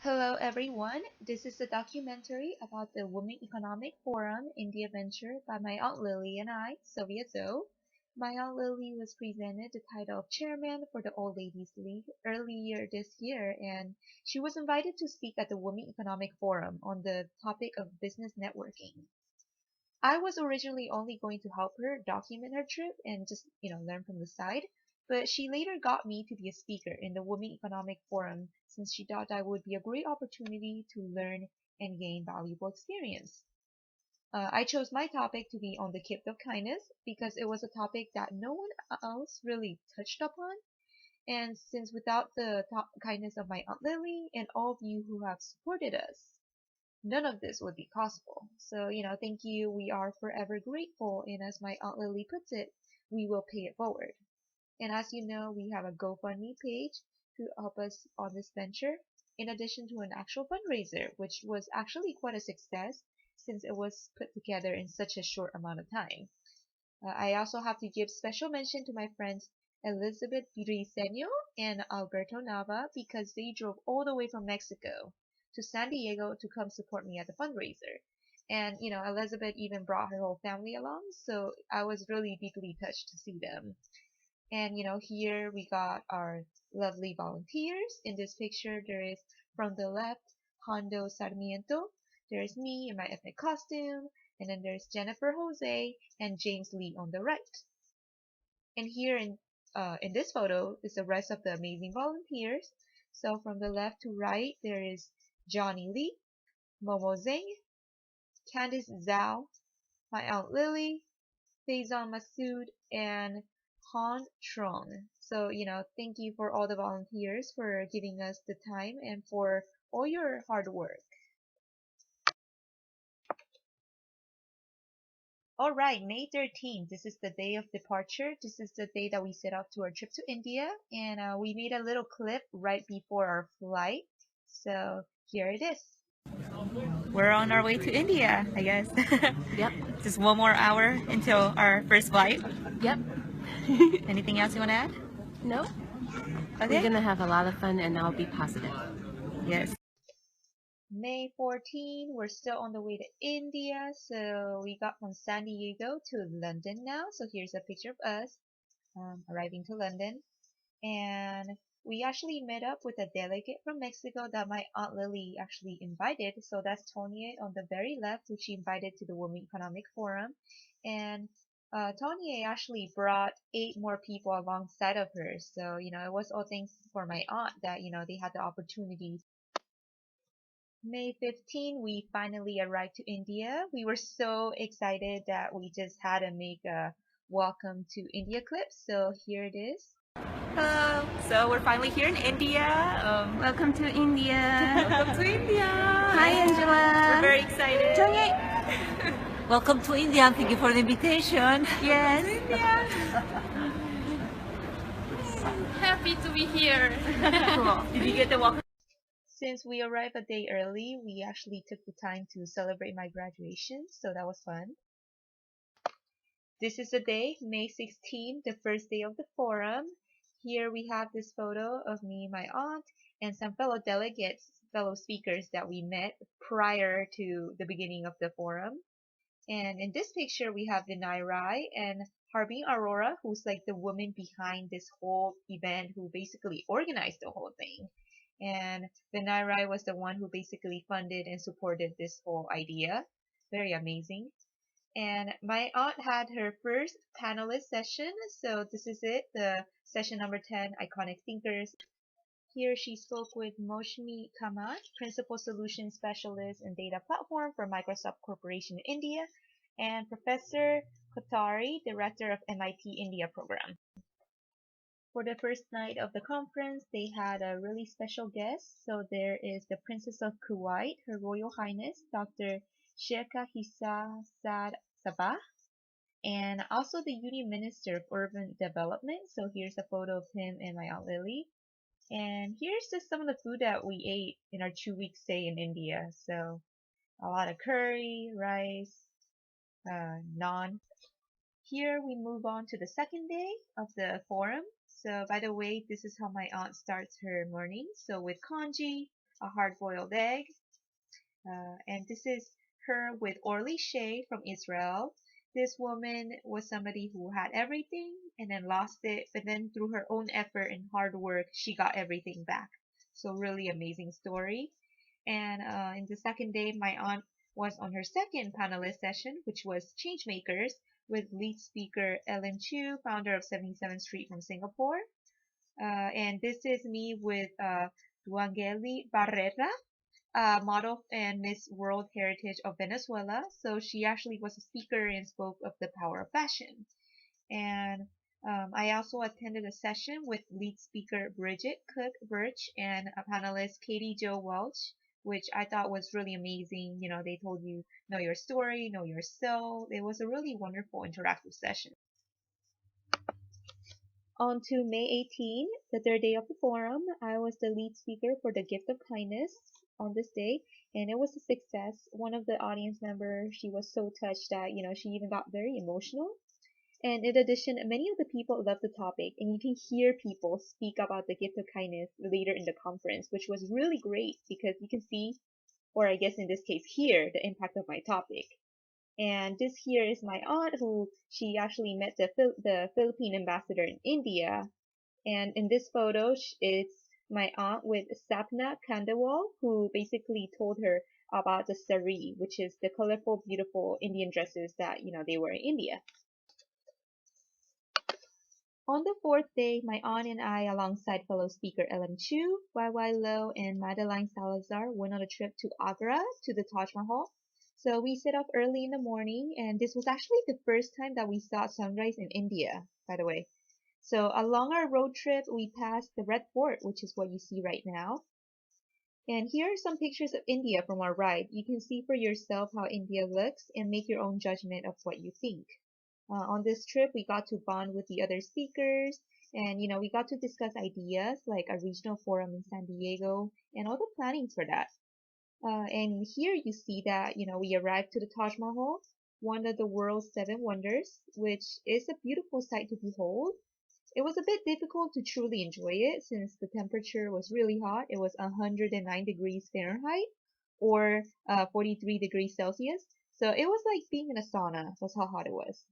Hello everyone, this is a documentary about the Women Economic Forum India Venture by my Aunt Lily and I, Sylvia Zoe. My Aunt Lily was presented the title of chairman for the Old Ladies League earlier this year, and she was invited to speak at the Women Economic Forum on the topic of business networking. I was originally only going to help her document her trip and just, learn from the side, but she later got me to be a speaker in the Women Economic Forum since she thought that would be a great opportunity to learn and gain valuable experience. I chose my topic to be on the gift of kindness because it was a topic that no one else really touched upon. And since without the kindness of my Aunt Lily and all of you who have supported us, none of this would be possible. So, thank you. We are forever grateful. And as my Aunt Lily puts it, we will pay it forward. And as you know, we have a GoFundMe page to help us on this venture, in addition to an actual fundraiser, which was actually quite a success since it was put together in such a short amount of time. I also have to give special mention to my friends Elizabeth Briceño and Alberto Nava because they drove all the way from Mexico to San Diego to come support me at the fundraiser. And, Elizabeth even brought her whole family along, so I was really deeply touched to see them. And, here we got our lovely volunteers. In this picture, there is from the left, Hondo Sarmiento. There's me in my ethnic costume. And then there's Jennifer Jose and James Lee on the right. And here in this photo is the rest of the amazing volunteers. So from the left to right, there is Johnny Lee, Momo Zhang, Candice Zhao, my Aunt Lily, Faison Masood, and Han Trong. So, thank you for all the volunteers for giving us the time and for all your hard work. All right, May 13th. This is the day of departure. This is the day that we set out to our trip to India, and we made a little clip right before our flight. So here it is. We're on our way to India, I guess. Yep. Just one more hour until our first flight. Yep. Anything else you want to add? No. Okay. We're gonna have a lot of fun and I'll be positive. Yes. May 14, we're still on the way to India. So we got from San Diego to London now. So here's a picture of us arriving to London. And we actually met up with a delegate from Mexico that my Aunt Lily actually invited. So that's Tonya on the very left, which she invited to the Women Economic Forum. And Tonya actually brought 8 more people alongside of her. So, it was all thanks for my aunt that, they had the opportunity. May 15, we finally arrived to India. We were so excited that we just had to make a welcome to India clip. So here it is. Hello. So we're finally here in India. Welcome to India. Welcome to India. Hi, Angela. We're very excited. Welcome to India and thank you for the invitation. Yes. Happy to be here. Cool. Did you get the welcome? Since we arrived a day early, we actually took the time to celebrate my graduation, so that was fun. This is the day, May 16, the first day of the forum. Here we have this photo of me, my aunt, and some fellow delegates, fellow speakers that we met prior to the beginning of the forum. And in this picture, we have Vinay Rai and Harbin Arora, who's like the woman behind this whole event who basically organized the whole thing. And Vinay Rai was the one who basically funded and supported this whole idea. Very amazing. And my aunt had her first panelist session, so this is it, the session number 10, Iconic Thinkers. Here she spoke with Moshmi Kamat, Principal Solution Specialist and Data Platform for Microsoft Corporation India, and Professor Kothari, Director of MIT India Program. For the first night of the conference, they had a really special guest. So there is the Princess of Kuwait, Her Royal Highness, Dr. Sheikha Hissa Saad Sabah, and also the Union Minister of Urban Development. So here's a photo of him and my Aunt Lily. And here's just some of the food that we ate in our 2 week stay in India. So a lot of curry, rice, naan. Here we move on to the second day of the forum. So by the way, this is how my aunt starts her morning. So with congee, a hard-boiled egg. And this is her with Orly Shea from Israel. This woman was somebody who had everything and then lost it, but then through her own effort and hard work, she got everything back. So really amazing story. And in the second day, my aunt was on her second panelist session, which was Changemakers, with lead speaker Ellen Chu, founder of 77th Street from Singapore. And this is me with Duangeli Barrera, model and Miss World Heritage of Venezuela. So she actually was a speaker and spoke of the power of fashion. And I also attended a session with lead speaker Bridget Cook Birch and a panelist Katie Jo Welch, which I thought was really amazing. You know, they told you know your story, know yourself. It was a really wonderful interactive session. On to May 18, the third day of the forum. I was the lead speaker for the Gift of Kindness on this day, and it was a success. One of the audience members, she was so touched that, you know, she even got very emotional. And in addition, many of the people loved the topic, and you can hear people speak about the Gift of Kindness later in the conference, which was really great because you can see, or I guess in this case hear, the impact of my topic. And this here is my aunt who she actually met the Philippine ambassador in India. And in this photo, it's my aunt with Sapna Kandawal, who basically told her about the sari, which is the colorful, beautiful Indian dresses that, you know, they wear in India. On the fourth day, my aunt and I, alongside fellow speaker Ellen Chu, YY Low, and Madeline Salazar, went on a trip to Agra to the Taj Mahal. So we set off early in the morning, and this was actually the first time that we saw sunrise in India, by the way. So along our road trip, we passed the Red Fort, which is what you see right now. And here are some pictures of India from our ride. You can see for yourself how India looks and make your own judgment of what you think. On this trip, we got to bond with the other speakers, and you know, we got to discuss ideas like a regional forum in San Diego and all the planning for that. And here you see that, you know, we arrived to the Taj Mahal, one of the world's 7 wonders, which is a beautiful sight to behold. It was a bit difficult to truly enjoy it since the temperature was really hot. It was 109 degrees Fahrenheit or 43 degrees Celsius. So it was like being in a sauna. That's how hot it was.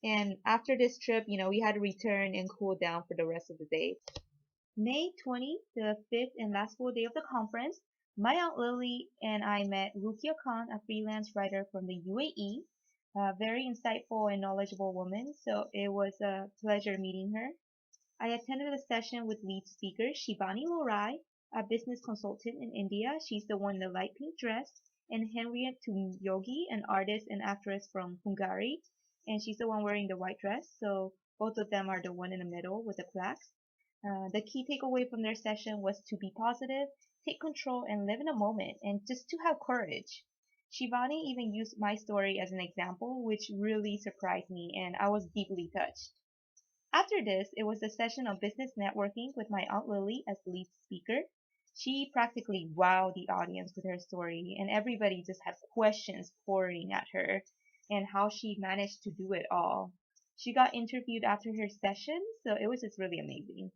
And after this trip, you know, we had to return and cool down for the rest of the day. May 20, the 5th and last full day of the conference, my Aunt Lily and I met Rukia Khan, a freelance writer from the UAE, a very insightful and knowledgeable woman, so it was a pleasure meeting her. I attended a session with lead speaker Shivani Lorai, a business consultant in India. She's the one in the light pink dress, and Henriette Yogi, an artist and actress from Hungary, and she's the one wearing the white dress, so both of them are the one in the middle with the plaques. The key takeaway from their session was to be positive, take control, and live in a moment, and just to have courage. Shivani even used my story as an example, which really surprised me, and I was deeply touched. After this, it was a session of business networking with my Aunt Lily as the lead speaker. She practically wowed the audience with her story, and everybody just had questions pouring at her, and how she managed to do it all. She got interviewed after her session, so it was just really amazing.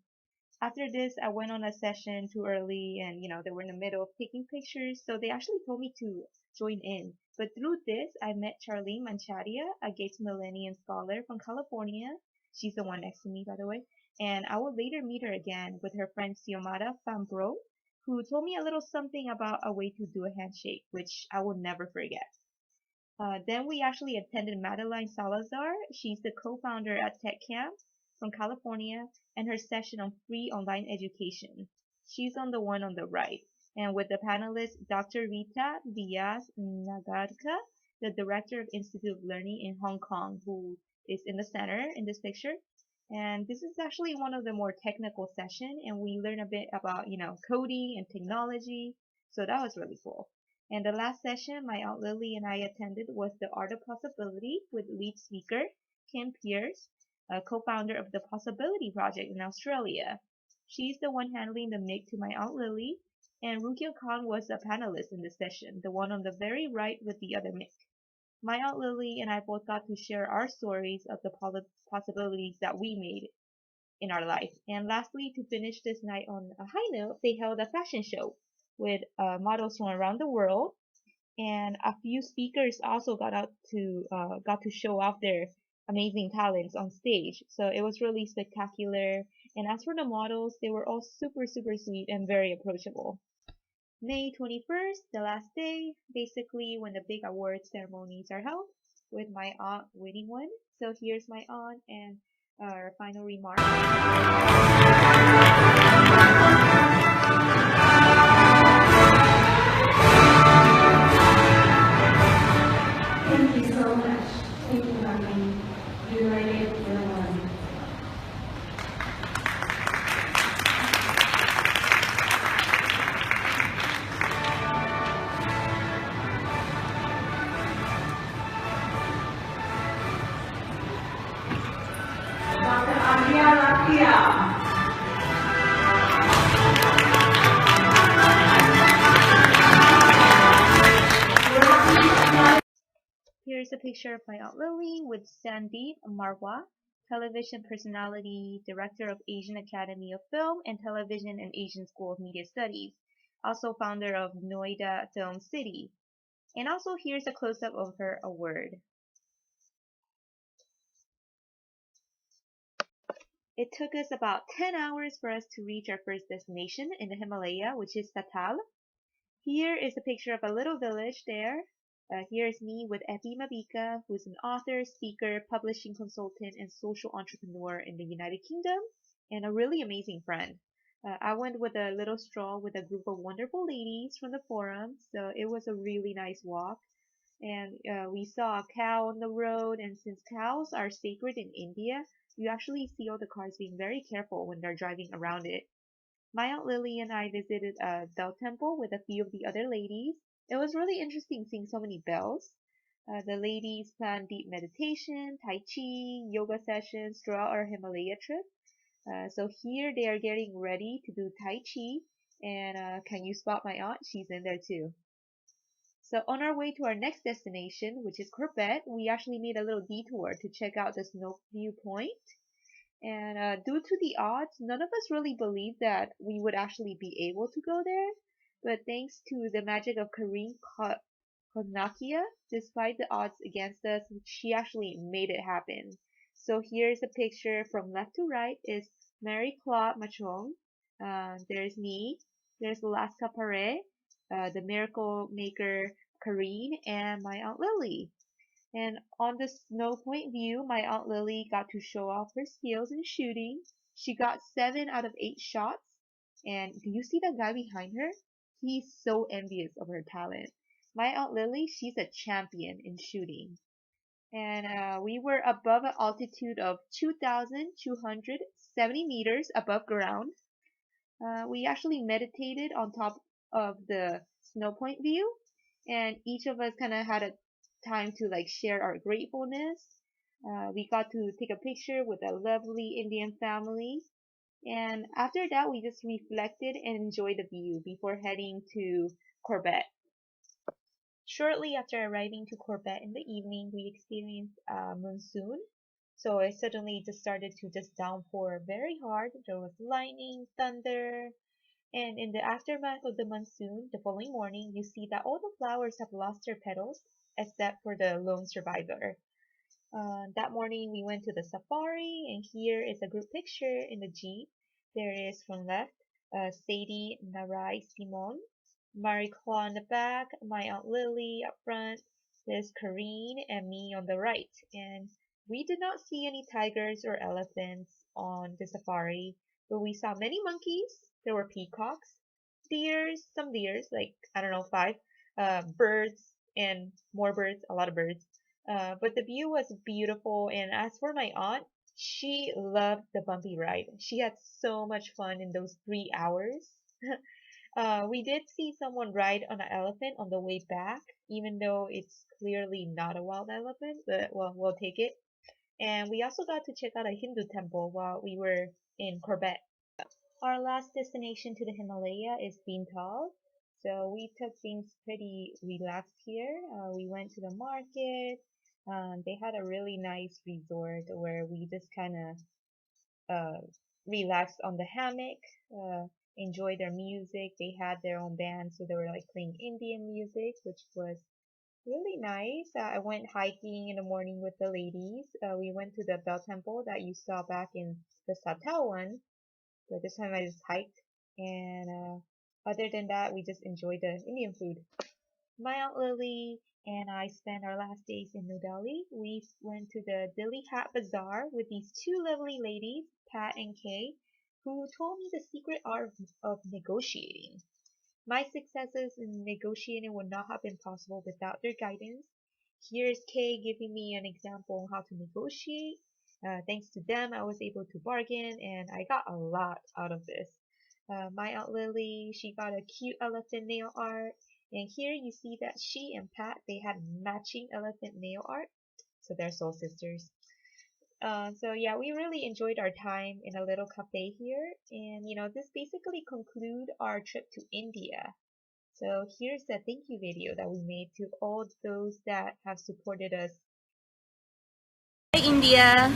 After this, I went on a session too early and, you know, they were in the middle of taking pictures, so they actually told me to join in. But through this, I met Charlene Mancharia, a Gates Millennium scholar from California. She's the one next to me, by the way. And I would later meet her again with her friend Xiomara Fambro, who told me a little something about a way to do a handshake, which I will never forget. Then we actually attended Madeline Salazar. She's the co-founder at TechCamp from California, and her session on free online education. She's on the one on the right, and with the panelist Dr. Rita Diaz Nagarka, the director of Institute of Learning in Hong Kong, who is in the center in this picture. And this is actually one of the more technical sessions, and we learn a bit about, you know, coding and technology. So that was really cool. And the last session my Aunt Lily and I attended was the Art of Possibility with lead speaker Kim Pierce, a co-founder of the Possibility Project in Australia. She's the one handling the mic to my Aunt Lily, and Rukia Khan was a panelist in this session, the one on the very right with the other mic. My Aunt Lily and I both got to share our stories of the possibilities that we made in our life. And lastly, to finish this night on a high note, they held a fashion show. with models from around the world. And a few speakers also got to show off their amazing talents on stage. So it was really spectacular. And as for the models, they were all super, super sweet and very approachable. May 21st, the last day, basically when the big award ceremonies are held, with my aunt winning one. So here's my aunt and our final remarks. Thank you so much. Thank you, Mommy. You made it your one. Dr. Alia Lakia. Here's a picture of my Aunt Lily with Sandeep Marwa, television personality, director of Asian Academy of Film and Television and Asian School of Media Studies, also founder of Noida Film City. And also here's a close-up of her award. It took us about 10 hours for us to reach our first destination in the Himalaya, which is Tatal. Here is a picture of a little village there. Here's me with Epi Mabika, who's an author, speaker, publishing consultant, and social entrepreneur in the United Kingdom, and a really amazing friend. I went with a little stroll with a group of wonderful ladies from the forum, so it was a really nice walk. And we saw a cow on the road, and since cows are sacred in India, you actually see all the cars being very careful when they're driving around it. My Aunt Lily and I visited a bell temple with a few of the other ladies. It was really interesting seeing so many bells. The ladies planned deep meditation, Tai Chi, yoga sessions throughout our Himalaya trip. So here they are getting ready to do Tai Chi. And can you spot my aunt? She's in there too. So on our way to our next destination, which is Corbett, we actually made a little detour to check out the snow viewpoint. And due to the odds, none of us really believed that we would actually be able to go there. But thanks to the magic of Karine Konakia, despite the odds against us, she actually made it happen. So here's a picture from left to right is Mary Claude Machon. There's me. There's Alaska Pare, the miracle maker Karine, and my Aunt Lily. And on the snow point view, my Aunt Lily got to show off her skills in shooting. She got 7 out of 8 shots. And do you see that guy behind her? He's so envious of her talent. My Aunt Lily, she's a champion in shooting. And we were above an altitude of 2,270 meters above ground. We actually meditated on top of the snow point view, and each of us kind of had a time to like share our gratefulness. We got to take a picture with a lovely Indian family, and after that we just reflected and enjoyed the view before heading to Corbett. Shortly after arriving to Corbett in the evening, we experienced a monsoon. So it suddenly just started to just downpour very hard. There was lightning, thunder, and in the aftermath of the monsoon, the following morning, you see that all the flowers have lost their petals, except for the lone survivor. That morning, we went to the safari, and here is a group picture in the jeep. There is from left, Sadie Narai Simon, Marie Claude on the back, my Aunt Lily up front, there's Karine and me on the right. And we did not see any tigers or elephants on the safari, but we saw many monkeys. There were peacocks, deers, some deers, like, I don't know, 5, birds, and more birds, a lot of birds. But the view was beautiful, and as for my aunt, she loved the bumpy ride. She had so much fun in those 3 hours. We did see someone ride on an elephant on the way back, even though it's clearly not a wild elephant, but well, we'll take it. And we also got to check out a Hindu temple while we were in Corbett. Our last destination to the Himalaya is Bhintal. So we took things pretty relaxed here. We went to the market. They had a really nice resort where we just kind of relaxed on the hammock. enjoy their music. They had their own band, so they were like playing Indian music, which was really nice. I went hiking in the morning with the ladies. We went to the Bell Temple that you saw back in the Satel one, but this time I just hiked. And other than that, we just enjoyed the Indian food. My Aunt Lily and I spent our last days in New Delhi. We went to the Delhi Hat Bazaar with these two lovely ladies, Pat and Kay, who told me the secret art of negotiating. My successes in negotiating would not have been possible without their guidance. Here's Kay giving me an example on how to negotiate. Thanks to them, I was able to bargain, and I got a lot out of this. My Aunt Lily, she got a cute elephant nail art, and here you see that she and Pat, they had matching elephant nail art, so they're soul sisters. So yeah, we really enjoyed our time in a little cafe here, and this basically conclude our trip to India. So here's the thank you video that we made to all those that have supported us. Hi India!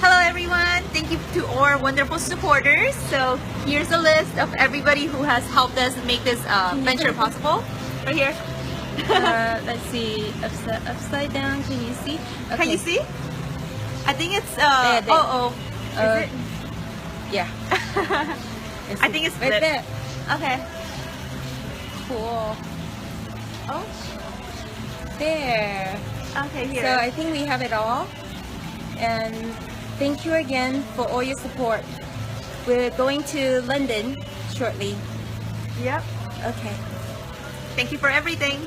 Hello everyone! Thank you to our wonderful supporters. So here's a list of everybody who has helped us make this venture possible. Right here. Let's see. Upside down. Can you see? Okay. Can you see? I think it's There. is it? Yeah. I think it's right flipped. there. Okay. Cool. Oh. There. Okay, here. So I think we have it all. And thank you again for all your support. We're going to London shortly. Yep. Okay. Thank you for everything.